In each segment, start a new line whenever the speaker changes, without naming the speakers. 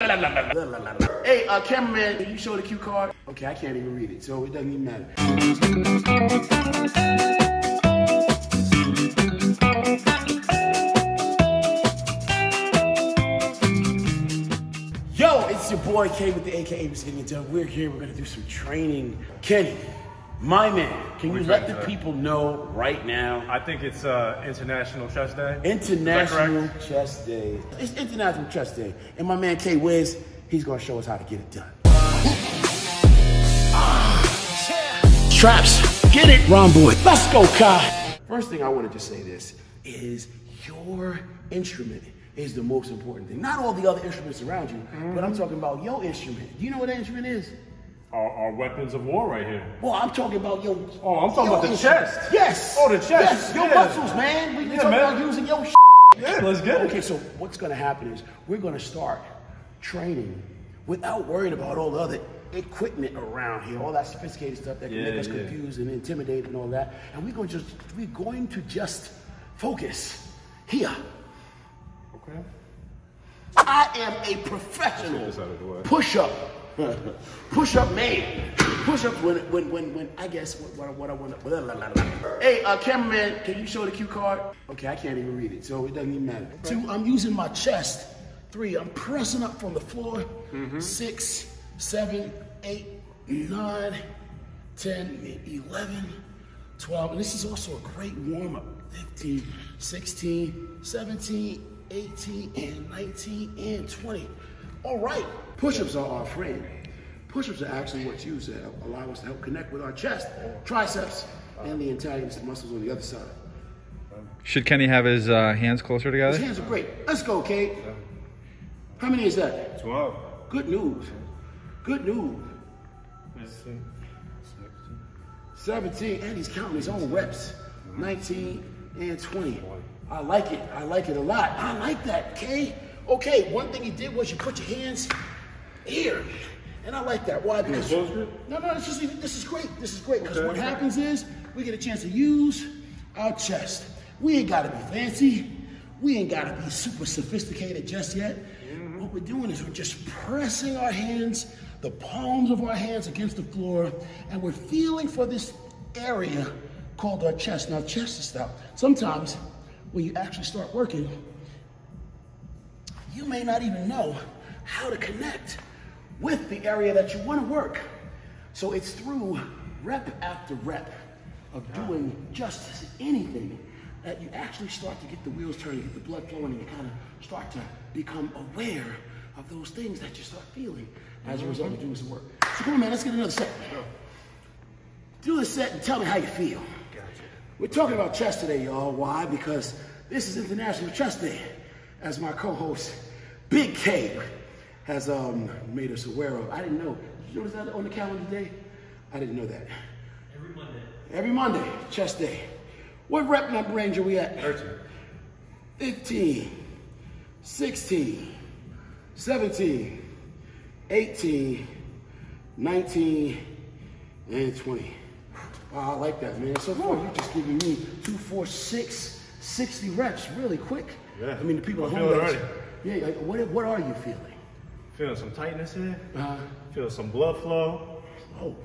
Hey, cameraman, can you show the cue card? Okay, I can't even read it, so it doesn't even matter. Yo, it's your boy K with the AKA Sitting Done. We're here, we're gonna do some training. Kenny, my man, can you let the people know right now?
I think it's International Chest Day.
International Chest Day. It's International Chest Day. And my man K Wiz, he's gonna show us how to get it done. Straps, get it, Ron Boy. Let's go, Kai. First thing I wanna just say this is your instrument is the most important thing. Not all the other instruments around you, but I'm talking about your instrument. Do you know what that instrument is?
Our weapons of war right here.
Well, I'm talking about your...
Oh, I'm talking about the chest.
Yes.
Oh, the chest.
Yes, your muscles, man. We're talking about using your
Yeah, let's get it.
Okay, so what's gonna happen is we're gonna start training without worrying about all the other equipment around here, all that sophisticated stuff that can make us confused and intimidated and all that. And we're going to just focus here.
Okay.
I am a professional push-up. Push-up man. Push-up when I guess what I want to. Hey, cameraman, can you show the cue card? Okay, I can't even read it, so it doesn't even matter. Okay. 2, I'm using my chest. 3, I'm pressing up from the floor. 6, 7, 8, 9, 10, 11, 12. And this is also a great warm-up. 15, 16, 17, 18, and 19, and 20. All right, push-ups are our friend. Push-ups are actually what's used to allow us to help connect with our chest, triceps, and the antagonist muscles on the other side.
Should Kenny have his hands closer together?
His hands are great. Let's go, Kate. How many is that?
12.
Good news. Good news.
15,
17, and he's counting his own reps. 19 and 20. I like it. I like it a lot. I like that, Kay. Okay, one thing you did was you put your hands here. And I like that. Why? Because no, this is great. This is great. Because what happens is we get a chance to use our chest. We ain't gotta be fancy. We ain't gotta be super sophisticated just yet. What we're doing is we're just pressing our hands, the palms of our hands against the floor, and we're feeling for this area called our chest. Now, chest is stuff. Sometimes when you actually start working, you may not even know how to connect with the area that you want to work. So it's through rep after rep of doing just anything that you actually start to get the wheels turning, get the blood flowing, and you kind of start to become aware of those things that you start feeling as a result of doing some work. So come on, man, let's get another set. Do the set and tell me how you feel. We're talking about chest today, y'all. Why? Because this is International Chest Day, as my co-host, Big K, has made us aware of. I didn't know. Did you notice that on the calendar today? I didn't know that.
Every Monday.
Every Monday, Chest Day. What rep range are we at?
13.
15, 16, 17, 18, 19, and 20. Wow, I like that, man. So far, you're just giving me 2, 4, 6, 60 reps really quick.
Yeah.
I mean, the people at home.
Already.
Yeah, like, what are you feeling?
Feeling some tightness here. Feeling some blood flow.
Oh.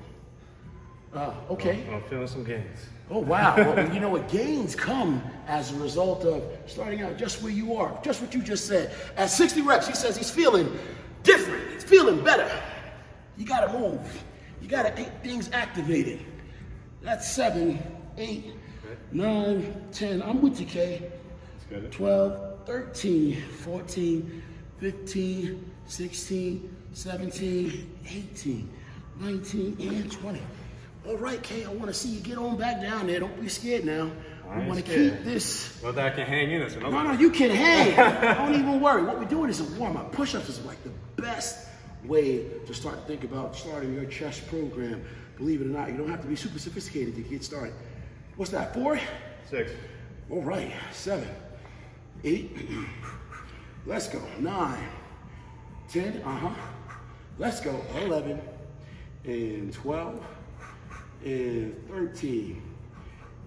Okay.
I'm feeling some gains.
Oh, wow. Well, you know what? Gains come as a result of starting out just where you are. Just what you just said. At 60 reps, he says he's feeling different. He's feeling better. You got to move. You got to get things activated. That's 7, 8, 9, 10. I'm with you, Kay. 12, 13, 14, 15, 16, 17, 18, 19, and 20. All right, Kay, I want to see you get on back down there. Don't be scared now. We want to keep this.
Well, that can hang in it.
No, you can hang. Don't even worry. What we're doing is a warm-up. Push-ups is like the best way to start to think about starting your chest program. Believe it or not, you don't have to be super sophisticated to get started. What's that, 4?
6.
All right, 7, 8. Let's go. 9, 10. Let's go. 11 and 12 and 13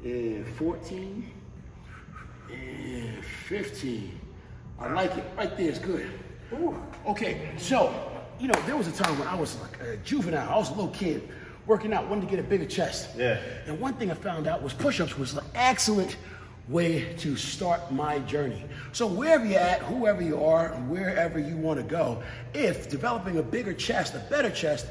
and 14 and 15. I like it. Right there is good. Okay, so, you know, there was a time when I was like a juvenile. I was a little kid working out, wanted to get a bigger chest.
Yeah.
And one thing I found out was push-ups was an excellent way to start my journey. So wherever you're at, whoever you are, and wherever you want to go, if developing a bigger chest, a better chest,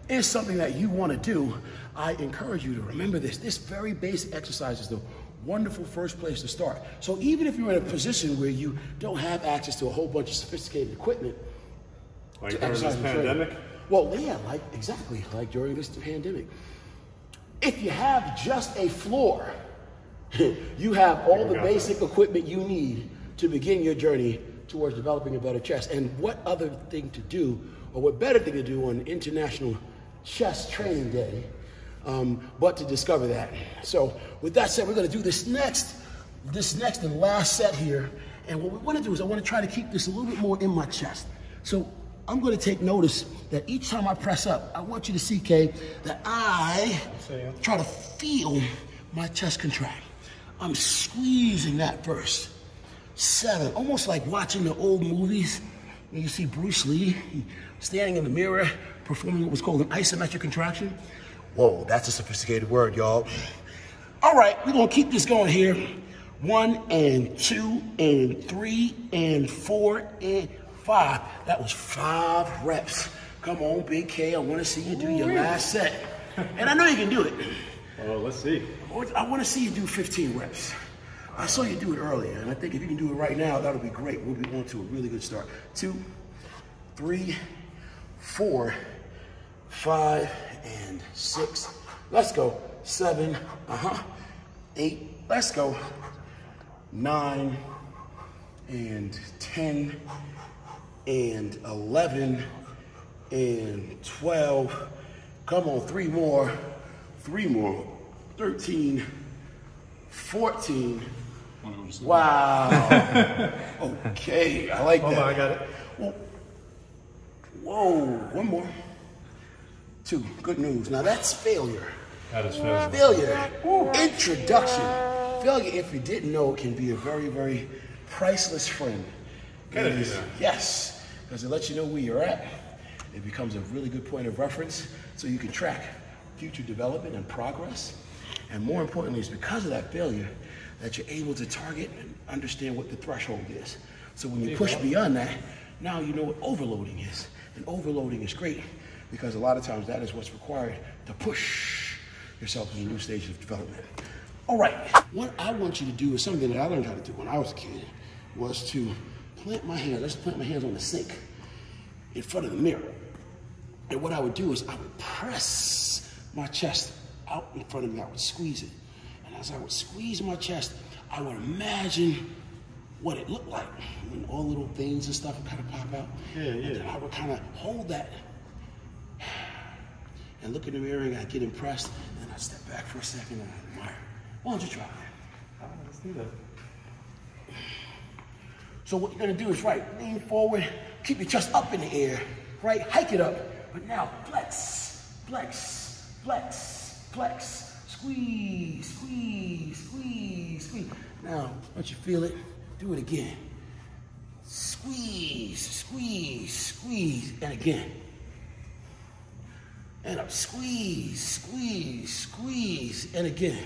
is something that you want to do, I encourage you to remember this. This very basic exercise is the wonderful first place to start. So even if you're in a position where you don't have access to a whole bunch of sophisticated equipment,
like during this pandemic?
Well, yeah, exactly like during this pandemic. If you have just a floor, you have all the basic equipment you need to begin your journey towards developing a better chest. And what other thing to do, or what better thing to do on International Chest Training Day, but to discover that. So with that said, we're gonna do this next and last set here. And what we wanna do is I wanna try to keep this a little bit more in my chest. So I'm gonna take notice that each time I press up, I want you to see, Kay, that I try to feel my chest contract. I'm squeezing that first. 7, almost like watching the old movies. And you see Bruce Lee standing in the mirror performing what was called an isometric contraction. Whoa, that's a sophisticated word, y'all. All right, we're gonna keep this going here. 1 and 2 and 3 and 4 and 5. That was 5 reps. Come on, Big K, I wanna see you do your last set. And I know you can do it.
Well, let's see.
I wanna see you do 15 reps. I saw you do it earlier, and I think if you can do it right now, that'll be great. We'll be on to a really good start. 2, 3, 4, 5, and 6. Let's go. 7, 8, let's go. 9, and 10, and 11, and 12. Come on, 3 more. 13, 14. Wow. Okay, I like that.
Hold on, I got it.
Whoa, 1 more. 2, good news. Now that's failure.
That is failure.
Failure. Introduction. Failure, if you didn't know, can be a very, very priceless friend. Yes, because it lets you know where you're at. It becomes a really good point of reference so you can track future development and progress. And more importantly, it's because of that failure that you're able to target and understand what the threshold is. So when you push beyond that, now you know what overloading is. And overloading is great because a lot of times that is what's required to push yourself to a new stage of development. All right, what I want you to do is something that I learned how to do when I was a kid, was to plant my hands, let's plant my hands on the sink in front of the mirror. And what I would do is I would press my chest out in front of me, I would squeeze it. And as I would squeeze my chest, I would imagine what it looked like when all little veins and stuff would kind of pop out. And then I would kind of hold that and look in the mirror and I'd get impressed. And then I'd step back for a second and I'd admire. Why don't you try that?
Let's do that.
So what you're gonna do is, lean forward, keep your chest up in the air, hike it up. But now flex, flex, flex, flex, squeeze, squeeze, squeeze, squeeze. Now, once you feel it, do it again. Squeeze, squeeze, squeeze, and again. And up, squeeze, squeeze, squeeze, and again.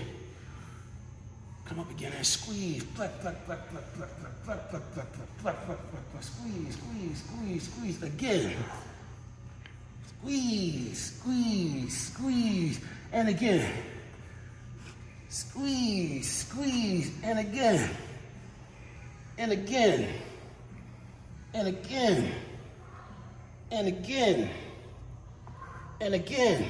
Come up again and squeeze, flex, flex, flex, flex, flex, flex, flex, flex, flex, flex, flex, flex, squeeze, squeeze, squeeze, squeeze, again. Squeeze, squeeze, squeeze, and again. Squeeze, squeeze, and again. And again. And again. And again. And again.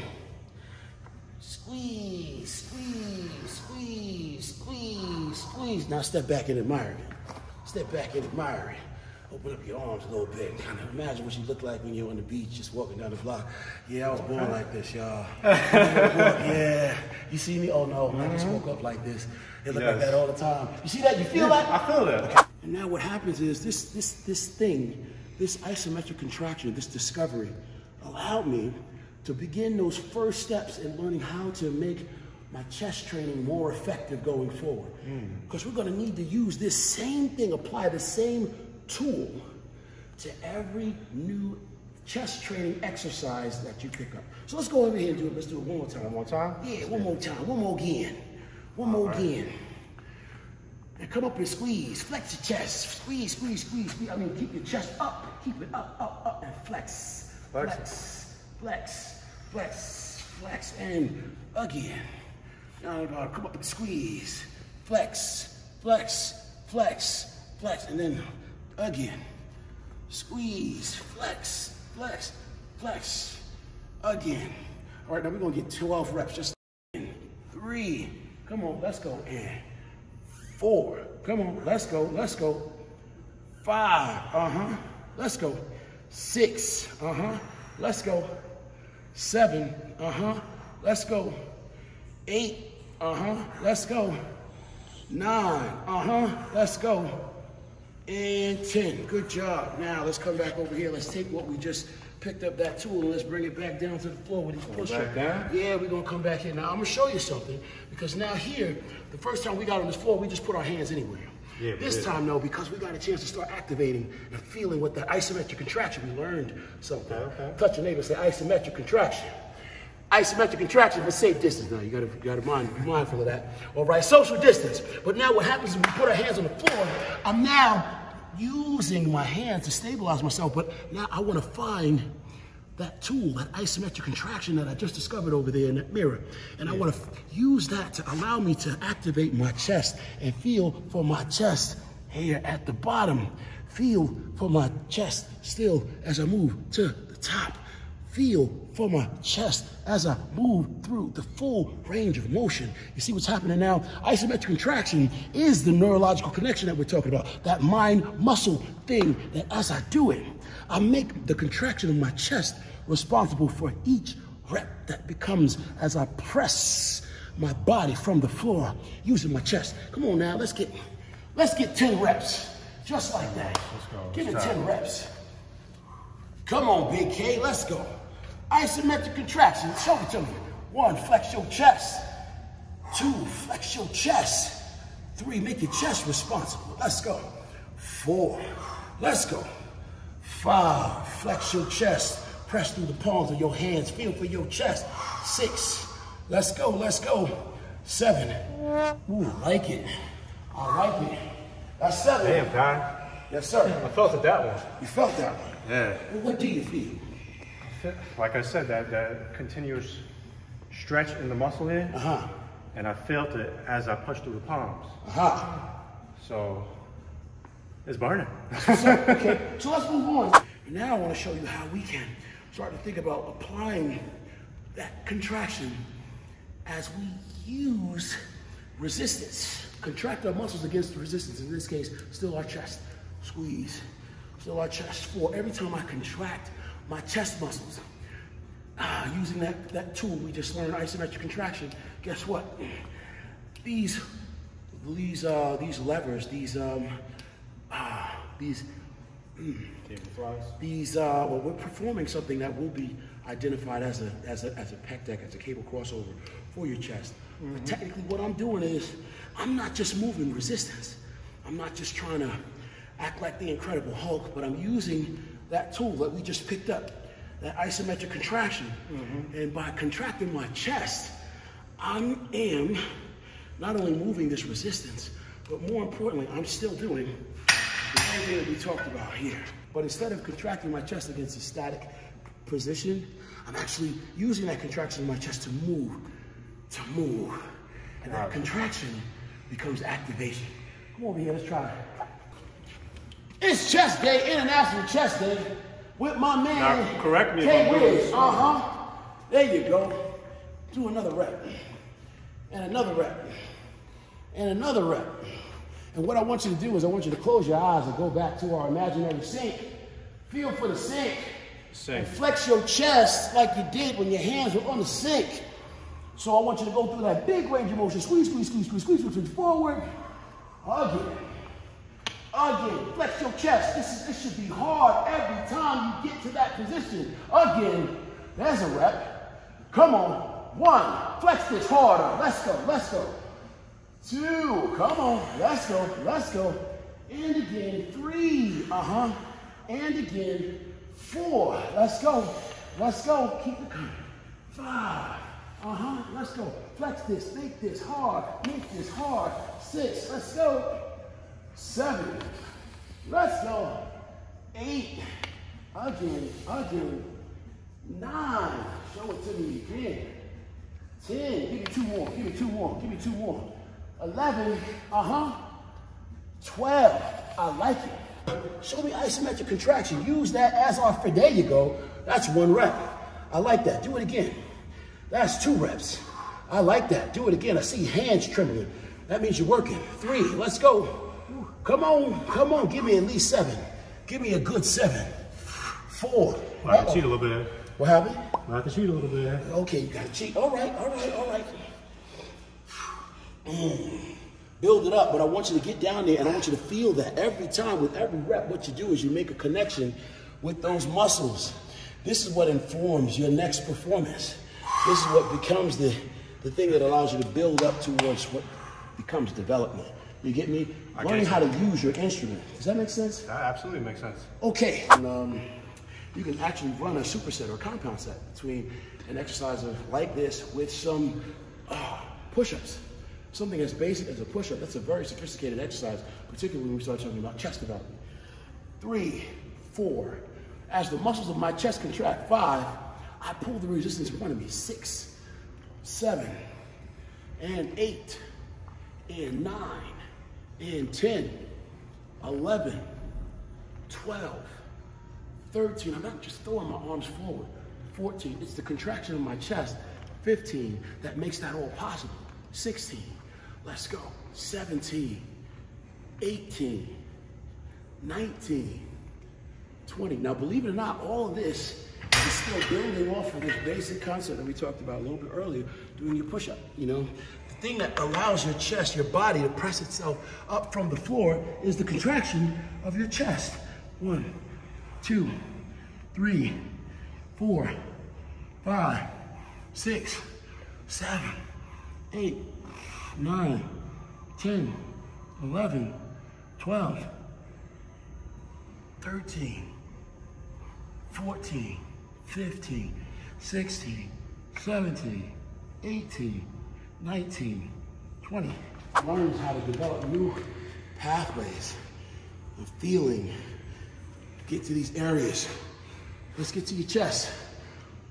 Squeeze, squeeze, squeeze, squeeze, squeeze. Now step back and admire it. Step back and admire it. Open up your arms a little bit and kind of imagine what you look like when you're on the beach just walking down the block. Yeah, I was born like this, y'all. Yeah. You see me? Oh no, I just woke up like this. It look like that all the time. You see that? You feel that?
I feel that.
Okay. And now what happens is this thing, this isometric contraction, this discovery allowed me to begin those first steps in learning how to make my chest training more effective going forward. Because we're gonna need to use this same thing, apply the same tool to every new chest training exercise that you pick up. So let's go over here and do it. Let's do it one more time.
One more time?
Yeah, one more time. One more again. One more again. And come up and squeeze. Flex your chest. Squeeze, squeeze, squeeze, squeeze. I mean, keep your chest up. Keep it up, up, up, and flex. Flex, flex, flex, flex, and again. Now come up and squeeze. Flex, flex, flex, flex, and then again. Squeeze, flex, flex, flex, again. All right, now we're gonna get 12 reps, just in. 3, come on, let's go, and 4, come on, let's go, 5, let's go, 6, let's go, 7, let's go, 8, let's go, 9, let's go, and 10. Good job. Now let's come back over here. Let's take what we just picked up, that tool, and let's bring it back down to the floor with these push-ups. Yeah, we're gonna come back here. Now I'm gonna show you something, because now here, the first time we got on this floor, we just put our hands anywhere. Yeah, this time, though, because we got a chance to start activating and feeling with that isometric contraction, we learned something. Okay. Touch your neighbor and say isometric contraction. Isometric contraction, but safe distance now. You gotta be mindful of that. All right, social distance. But now what happens is we put our hands on the floor, I'm now using my hands to stabilize myself, but now I wanna find that tool, that isometric contraction that I just discovered over there in that mirror. And I wanna use that to allow me to activate my chest and feel for my chest here at the bottom. Feel for my chest still as I move to the top. Feel for my chest as I move through the full range of motion. You see what's happening now? Isometric contraction is the neurological connection that we're talking about, that mind-muscle thing that as I do it, I make the contraction of my chest responsible for each rep that becomes as I press my body from the floor using my chest. Come on now, let's get 10 reps, just like that. Let's go. Give it 10 reps. Come on, Big K, let's go. Isometric contraction, show it to me. 1, flex your chest. 2, flex your chest. 3, make your chest responsible. Let's go. 4, let's go. 5, flex your chest. Press through the palms of your hands. Feel for your chest. 6, let's go, 7. Ooh, I like it. I like it. That's 7.
Damn, Ty.
Yes, sir.
I felt it that one.
You felt that one?
Yeah.
Well, what do you feel?
Like I said, that continuous stretch in the muscle here. And I felt it as I pushed through the palms. So it's burning.
Okay, so let's move on. Now I want to show you how we can start to think about applying that contraction as we use resistance. Contract our muscles against the resistance. In this case, still our chest. Squeeze. Still our chest. 4. Every time I contract my chest muscles, using that tool we just learned, isometric contraction, guess what? These levers, well, we're performing something that will be identified as a pec deck, as a cable crossover for your chest. But technically what I'm doing is, I'm not just moving resistance. I'm not just trying to act like the Incredible Hulk, but I'm using that tool that we just picked up, that isometric contraction. And by contracting my chest, I am not only moving this resistance, but more importantly, I'm still doing the same thing that we talked about here. But instead of contracting my chest against a static position, I'm actually using that contraction in my chest to move. And that contraction becomes activation. Come over here, let's try it. It's chest day, International Chest Day, with my man,
now, correct me if I'm doing this.
There you go. Do another rep. And another rep. And another rep. And what I want you to do is I want you to close your eyes and go back to our imaginary sink. Feel for the sink. And flex your chest like you did when your hands were on the sink. So I want you to go through that big range of motion. Squeeze, squeeze, squeeze, squeeze, squeeze, squeeze forward. Again, flex your chest. This should be hard every time you get to that position. Again, there's a rep. Come on. 1, flex this harder. Let's go. 2, come on. Let's go. And again, 3, And again, 4. Let's go. Let's go. Keep it coming. 5. Let's go. Flex this. Make this hard. Make this hard. 6. Let's go. 7. Let's go. 8. Again. 9. Show it to me again. 10. Give me 2 more. Give me 2 more. Give me 2 more. 11. 12. I like it. Show me isometric contraction. Use that as our, there you go. That's 1 rep. I like that. Do it again. That's 2 reps. I like that. Do it again. I see hands trembling. That means you're working. 3. Let's go. Come on. Give me at least 7. Give me a good 7. 4.
I can cheat a little bit.
What happened?
I can cheat a little bit.
Okay, you gotta cheat. All right. Build it up, but I want you to get down there and I want you to feel that every time with every rep, what you do is you make a connection with those muscles. This is what informs your next performance. This is what becomes the thing that allows you to build up towards what becomes development. You get me? Learning how to use your instrument. Does that make sense?
That absolutely makes sense.
Okay. And, you can actually run a superset or a compound set between an exercise like this with some push-ups. Something as basic as a push-up. That's a very sophisticated exercise, particularly when we start talking about chest development. 3, 4. As the muscles of my chest contract. 5. I pull the resistance in front of me. 6, 7, and 8, and 9, and 10, 11, 12, 13. I'm not just throwing my arms forward. 14. It's the contraction of my chest. 15. That makes that all possible. 16. Let's go. 17. 18. 19. 20. Now, believe it or not, all of this is still building off of this basic concept that we talked about a little bit earlier, doing your push-up, you know? The thing that allows your chest, your body to press itself up from the floor is the contraction of your chest. 1, 2, 3, 4, 5, 6, 7, 8, 9, 10, 11, 12, 13, 14, 15, 16, 17, 18, 19, 20. Learns how to develop new pathways of feeling. Get to these areas. Let's get to your chest.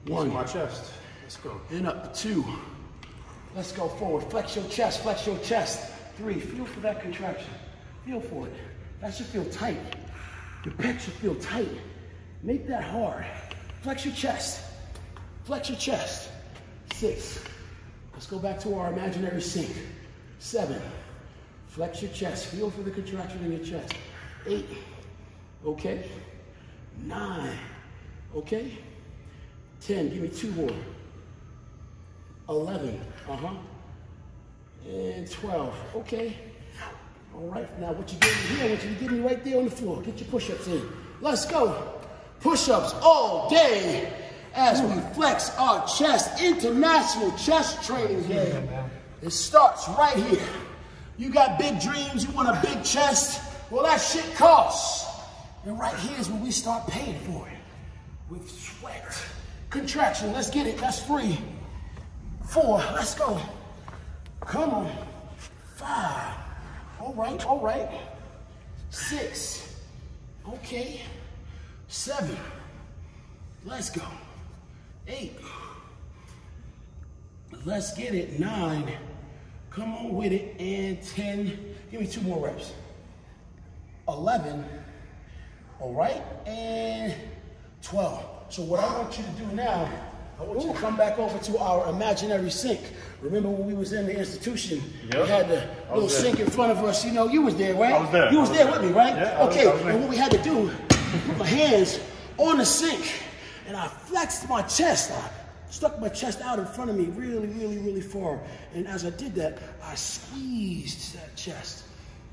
1.
My chest. Let's go.
And up. 2. Let's go forward. Flex your chest. Flex your chest. 3. Feel for that contraction. Feel for it. That should feel tight. Your pec should feel tight. Make that hard. Flex your chest. Flex your chest. 6. Let's go back to our imaginary sink. 7. Flex your chest. Feel for the contraction in your chest. 8. Okay. 9. Okay. 10. Give me 2 more. 11. And 12. Okay. All right. Now, what you give me here, I want you to give me right there on the floor. Get your push-ups in. Let's go. Push-ups all day as we flex our chest. International chest training here. It starts right here. You got big dreams. You want a big chest. Well, that shit costs. And right here is when we start paying for it. With sweat. Contraction. Let's get it. That's 3. 4. Let's go. Come on. 5. All right. All right. 6. Okay. 7. Let's go. 8. Let's get it. 9. Come on with it. And 10. Give me 2 more reps. 11. All right. And 12. So what I want you to do now, I want you to come back over to our imaginary sink. Remember when we was in the institution, we had the little sink in front of us. You know, you was there, right?
I was there.
You was there with me, right?
Yeah,
okay,
I was there.
and what we had to do, put my hands on the sink, and I flexed my chest. I stuck my chest out in front of me really, really, really far. And as I did that, I squeezed that chest.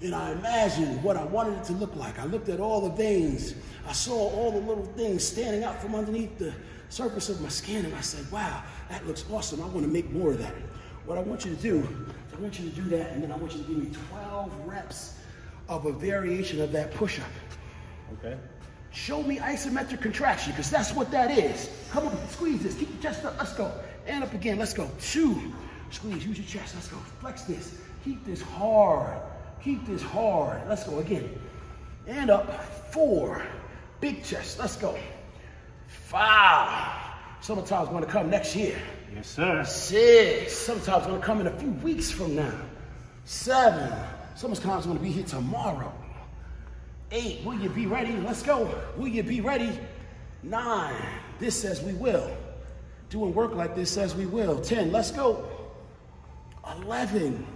And I imagined what I wanted it to look like. I looked at all the veins. I saw all the little things standing out from underneath the surface of my skin, and I said, wow, that looks awesome. I want to make more of that. What I want you to do is I want you to do that, and then I want you to give me 12 reps of a variation of that push-up.
Okay.
Show me isometric contraction, because that's what that is. Come on, squeeze this, keep your chest up, let's go. And up again, let's go. 2, squeeze, use your chest, let's go. Flex this, keep this hard. Keep this hard, let's go again. And up, 4, big chest, let's go. 5, summertime's gonna come next year.
Yes, sir.
6, summertime's gonna come in a few weeks from now. 7, summertime's gonna be here tomorrow. 8, will you be ready? Let's go. Will you be ready? 9, this says we will. Doing work like this says we will. 10, let's go. 11,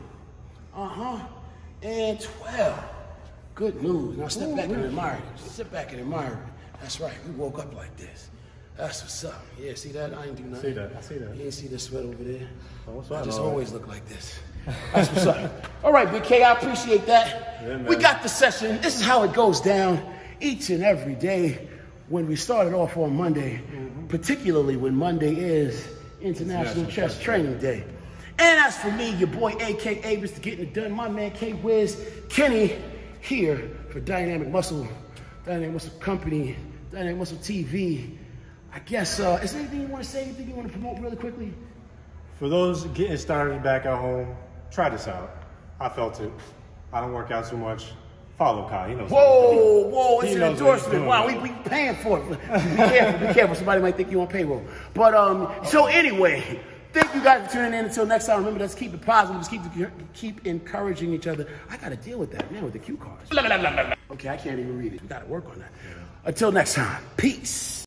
and 12. Good news. Now step back and admire it. Sit back and admire it. That's right, we woke up like this. That's what's up. Yeah, see that? I ain't do nothing.
I see that.
You ain't see the sweat over there?
Oh,
I just always look like this. That's what's up. All right, Big K, I appreciate that. Yeah, we got the session. This is how it goes down each and every day when we started off on Monday, particularly when Monday is International Chest Training Day. And as for me, your boy, AKA Mr. Getting It Done, my man K-Wiz, Kenny, here for Dynamic Muscle Company, Dynamic Muscle TV. I guess, is there anything you want to say, anything you want to promote really quickly?
For those getting started back at home, try this out. I felt it. I don't work out too much. Follow Kai. He knows.
Whoa, it's an endorsement. Wow, we paying for it. Be careful. Somebody might think you on payroll. But so anyway, thank you guys for tuning in. Until next time, remember, let's keep it positive. Let's keep encouraging each other. I got to deal with that, man, with the cue cards. Okay, I can't even read it. We got to work on that. Until next time, peace.